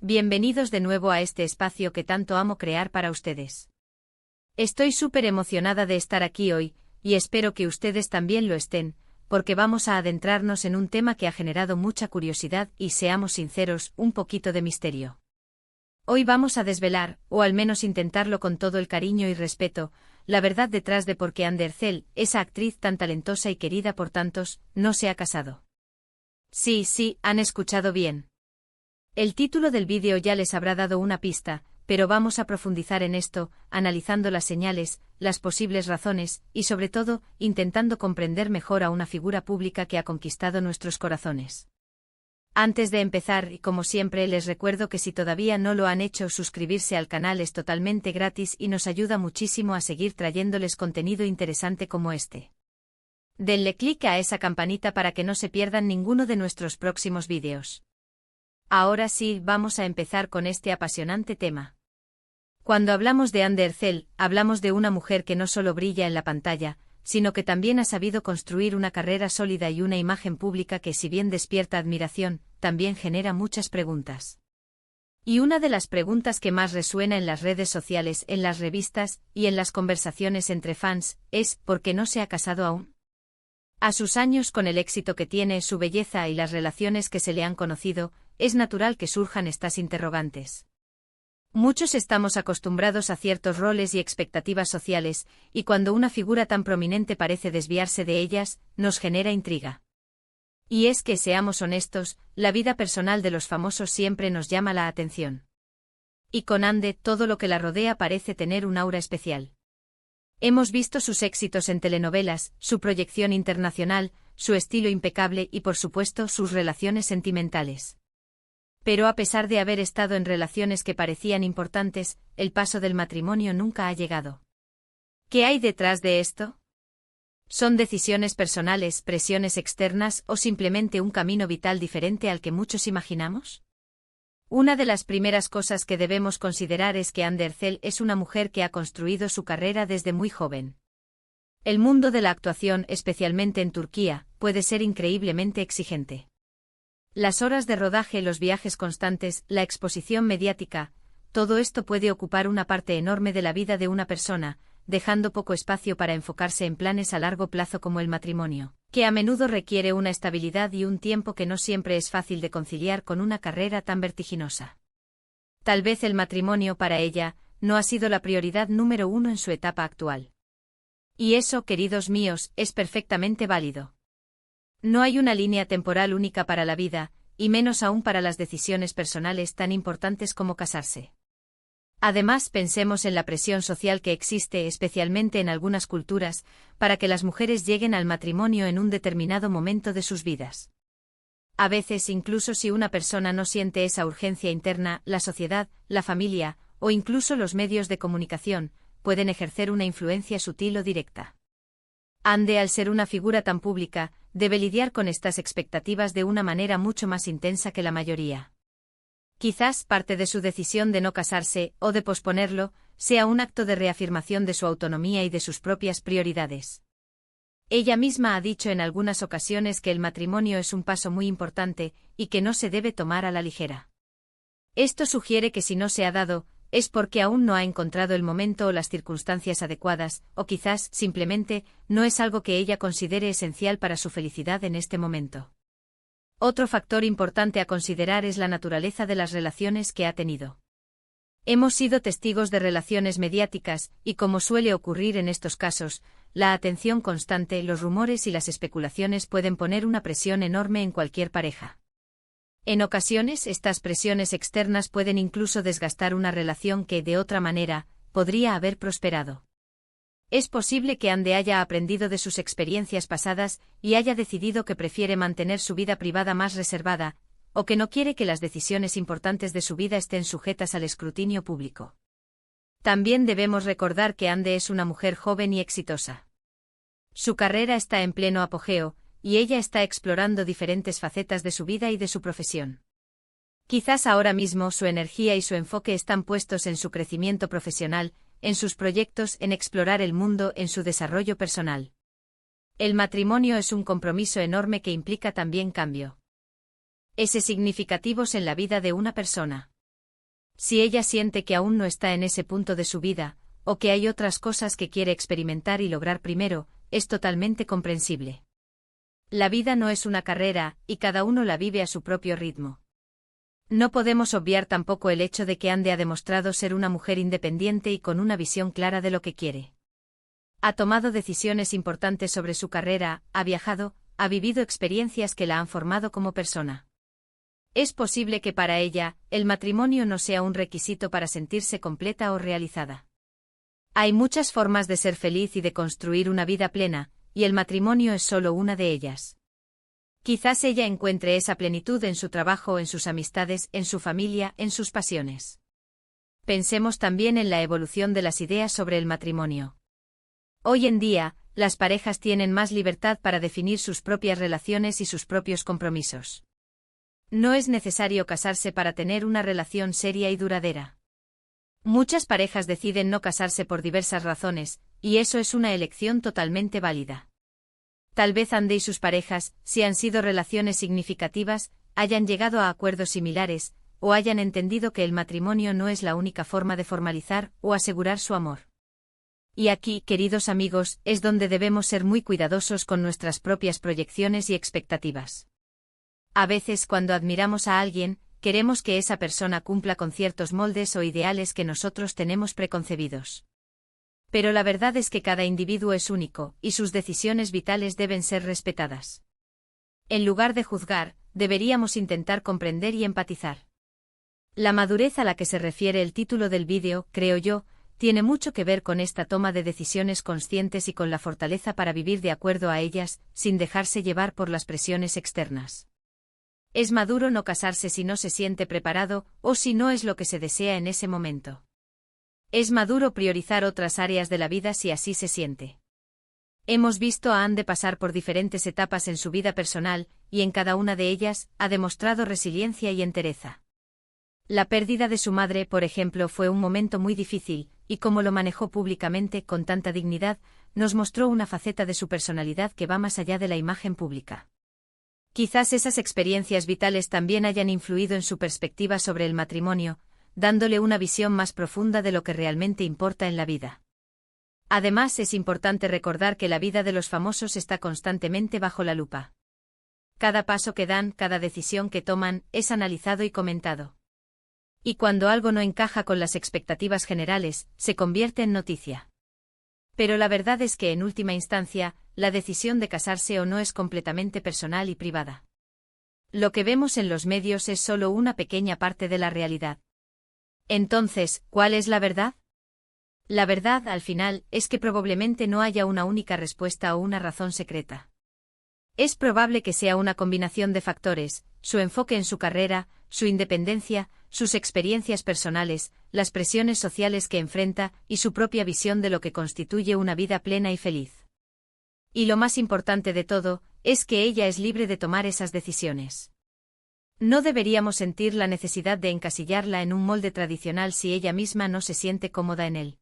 Bienvenidos de nuevo a este espacio que tanto amo crear para ustedes. Estoy súper emocionada de estar aquí hoy, y espero que ustedes también lo estén, porque vamos a adentrarnos en un tema que ha generado mucha curiosidad y, seamos sinceros, un poquito de misterio. Hoy vamos a desvelar, o al menos intentarlo con todo el cariño y respeto, la verdad detrás de por qué Anne Derzel, esa actriz tan talentosa y querida por tantos, no se ha casado. Sí, han escuchado bien. El título del vídeo ya les habrá dado una pista, pero vamos a profundizar en esto, analizando las señales, las posibles razones, y sobre todo, intentando comprender mejor a una figura pública que ha conquistado nuestros corazones. Antes de empezar, y como siempre, les recuerdo que si todavía no lo han hecho, suscribirse al canal es totalmente gratis y nos ayuda muchísimo a seguir trayéndoles contenido interesante como este. Denle clic a esa campanita para que no se pierdan ninguno de nuestros próximos vídeos. Ahora sí, vamos a empezar con este apasionante tema. Cuando hablamos de Anne Derzel, hablamos de una mujer que no solo brilla en la pantalla, sino que también ha sabido construir una carrera sólida y una imagen pública que, si bien despierta admiración, también genera muchas preguntas. Y una de las preguntas que más resuena en las redes sociales, en las revistas y en las conversaciones entre fans, es ¿por qué no se ha casado aún? A sus años, con el éxito que tiene, su belleza y las relaciones que se le han conocido, es natural que surjan estas interrogantes. Muchos estamos acostumbrados a ciertos roles y expectativas sociales, y cuando una figura tan prominente parece desviarse de ellas, nos genera intriga. Y es que, seamos honestos, la vida personal de los famosos siempre nos llama la atención. Y con Anne, todo lo que la rodea parece tener un aura especial. Hemos visto sus éxitos en telenovelas, su proyección internacional, su estilo impecable y, por supuesto, sus relaciones sentimentales. Pero a pesar de haber estado en relaciones que parecían importantes, el paso del matrimonio nunca ha llegado. ¿Qué hay detrás de esto? ¿Son decisiones personales, presiones externas o simplemente un camino vital diferente al que muchos imaginamos? Una de las primeras cosas que debemos considerar es que Anne Derzel es una mujer que ha construido su carrera desde muy joven. El mundo de la actuación, especialmente en Turquía, puede ser increíblemente exigente. Las horas de rodaje, los viajes constantes, la exposición mediática, todo esto puede ocupar una parte enorme de la vida de una persona, dejando poco espacio para enfocarse en planes a largo plazo como el matrimonio, que a menudo requiere una estabilidad y un tiempo que no siempre es fácil de conciliar con una carrera tan vertiginosa. Tal vez el matrimonio para ella no ha sido la prioridad número uno en su etapa actual. Y eso, queridos míos, es perfectamente válido. No hay una línea temporal única para la vida, y menos aún para las decisiones personales tan importantes como casarse. Además, pensemos en la presión social que existe, especialmente en algunas culturas, para que las mujeres lleguen al matrimonio en un determinado momento de sus vidas. A veces, incluso si una persona no siente esa urgencia interna, la sociedad, la familia, o incluso los medios de comunicación, pueden ejercer una influencia sutil o directa. Anne, al ser una figura tan pública, debe lidiar con estas expectativas de una manera mucho más intensa que la mayoría. Quizás parte de su decisión de no casarse, o de posponerlo, sea un acto de reafirmación de su autonomía y de sus propias prioridades. Ella misma ha dicho en algunas ocasiones que el matrimonio es un paso muy importante, y que no se debe tomar a la ligera. Esto sugiere que si no se ha dado, es porque aún no ha encontrado el momento o las circunstancias adecuadas, o quizás, simplemente, no es algo que ella considere esencial para su felicidad en este momento. Otro factor importante a considerar es la naturaleza de las relaciones que ha tenido. Hemos sido testigos de relaciones mediáticas, y como suele ocurrir en estos casos, la atención constante, los rumores y las especulaciones pueden poner una presión enorme en cualquier pareja. En ocasiones, estas presiones externas pueden incluso desgastar una relación que, de otra manera, podría haber prosperado. Es posible que Anne haya aprendido de sus experiencias pasadas y haya decidido que prefiere mantener su vida privada más reservada, o que no quiere que las decisiones importantes de su vida estén sujetas al escrutinio público. También debemos recordar que Anne es una mujer joven y exitosa. Su carrera está en pleno apogeo, y ella está explorando diferentes facetas de su vida y de su profesión. Quizás ahora mismo su energía y su enfoque están puestos en su crecimiento profesional, en sus proyectos, en explorar el mundo, en su desarrollo personal. El matrimonio es un compromiso enorme que implica también cambio. Significativos en la vida de una persona. Si ella siente que aún no está en ese punto de su vida, o que hay otras cosas que quiere experimentar y lograr primero, es totalmente comprensible. La vida no es una carrera, y cada uno la vive a su propio ritmo. No podemos obviar tampoco el hecho de que Ande ha demostrado ser una mujer independiente y con una visión clara de lo que quiere. Ha tomado decisiones importantes sobre su carrera, ha viajado, ha vivido experiencias que la han formado como persona. Es posible que para ella, el matrimonio no sea un requisito para sentirse completa o realizada. Hay muchas formas de ser feliz y de construir una vida plena, y el matrimonio es solo una de ellas. Quizás ella encuentre esa plenitud en su trabajo, en sus amistades, en su familia, en sus pasiones. Pensemos también en la evolución de las ideas sobre el matrimonio. Hoy en día, las parejas tienen más libertad para definir sus propias relaciones y sus propios compromisos. No es necesario casarse para tener una relación seria y duradera. Muchas parejas deciden no casarse por diversas razones, y eso es una elección totalmente válida. Tal vez Ande y sus parejas, si han sido relaciones significativas, hayan llegado a acuerdos similares, o hayan entendido que el matrimonio no es la única forma de formalizar o asegurar su amor. Y aquí, queridos amigos, es donde debemos ser muy cuidadosos con nuestras propias proyecciones y expectativas. A veces, cuando admiramos a alguien, queremos que esa persona cumpla con ciertos moldes o ideales que nosotros tenemos preconcebidos. Pero la verdad es que cada individuo es único, y sus decisiones vitales deben ser respetadas. En lugar de juzgar, deberíamos intentar comprender y empatizar. La madurez a la que se refiere el título del vídeo, creo yo, tiene mucho que ver con esta toma de decisiones conscientes y con la fortaleza para vivir de acuerdo a ellas, sin dejarse llevar por las presiones externas. Es maduro no casarse si no se siente preparado, o si no es lo que se desea en ese momento. Es maduro priorizar otras áreas de la vida si así se siente. Hemos visto a Ande pasar por diferentes etapas en su vida personal, y en cada una de ellas, ha demostrado resiliencia y entereza. La pérdida de su madre, por ejemplo, fue un momento muy difícil, y como lo manejó públicamente con tanta dignidad, nos mostró una faceta de su personalidad que va más allá de la imagen pública. Quizás esas experiencias vitales también hayan influido en su perspectiva sobre el matrimonio, dándole una visión más profunda de lo que realmente importa en la vida. Además, es importante recordar que la vida de los famosos está constantemente bajo la lupa. Cada paso que dan, cada decisión que toman, es analizado y comentado. Y cuando algo no encaja con las expectativas generales, se convierte en noticia. Pero la verdad es que en última instancia, la decisión de casarse o no es completamente personal y privada. Lo que vemos en los medios es solo una pequeña parte de la realidad. Entonces, ¿cuál es la verdad? La verdad, al final, es que probablemente no haya una única respuesta o una razón secreta. Es probable que sea una combinación de factores: su enfoque en su carrera, su independencia, sus experiencias personales, las presiones sociales que enfrenta y su propia visión de lo que constituye una vida plena y feliz. Y lo más importante de todo, es que ella es libre de tomar esas decisiones. No deberíamos sentir la necesidad de encasillarla en un molde tradicional si ella misma no se siente cómoda en él.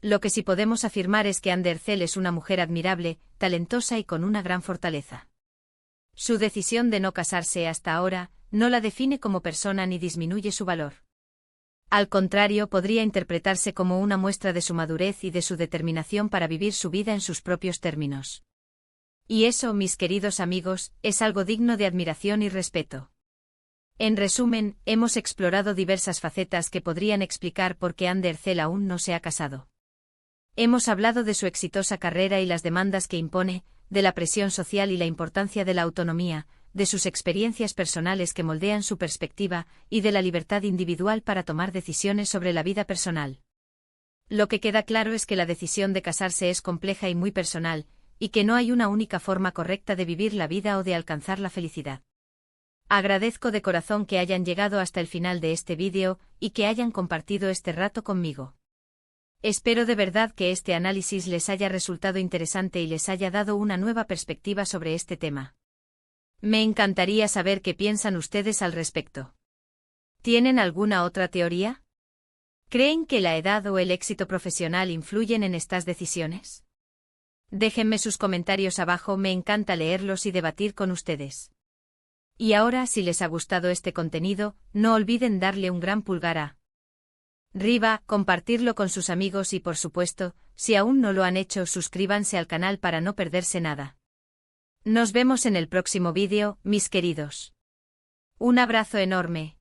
Lo que sí podemos afirmar es que Ande Ercel es una mujer admirable, talentosa y con una gran fortaleza. Su decisión de no casarse hasta ahora, no la define como persona ni disminuye su valor. Al contrario, podría interpretarse como una muestra de su madurez y de su determinación para vivir su vida en sus propios términos. Y eso, mis queridos amigos, es algo digno de admiración y respeto. En resumen, hemos explorado diversas facetas que podrían explicar por qué Ande Ercel aún no se ha casado. Hemos hablado de su exitosa carrera y las demandas que impone, de la presión social y la importancia de la autonomía, de sus experiencias personales que moldean su perspectiva, y de la libertad individual para tomar decisiones sobre la vida personal. Lo que queda claro es que la decisión de casarse es compleja y muy personal, y que no hay una única forma correcta de vivir la vida o de alcanzar la felicidad. Agradezco de corazón que hayan llegado hasta el final de este vídeo, y que hayan compartido este rato conmigo. Espero de verdad que este análisis les haya resultado interesante y les haya dado una nueva perspectiva sobre este tema. Me encantaría saber qué piensan ustedes al respecto. ¿Tienen alguna otra teoría? ¿Creen que la edad o el éxito profesional influyen en estas decisiones? Déjenme sus comentarios abajo, me encanta leerlos y debatir con ustedes. Y ahora, si les ha gustado este contenido, no olviden darle un gran pulgar Riva, compartirlo con sus amigos y por supuesto, si aún no lo han hecho, suscríbanse al canal para no perderse nada. Nos vemos en el próximo vídeo, mis queridos. Un abrazo enorme.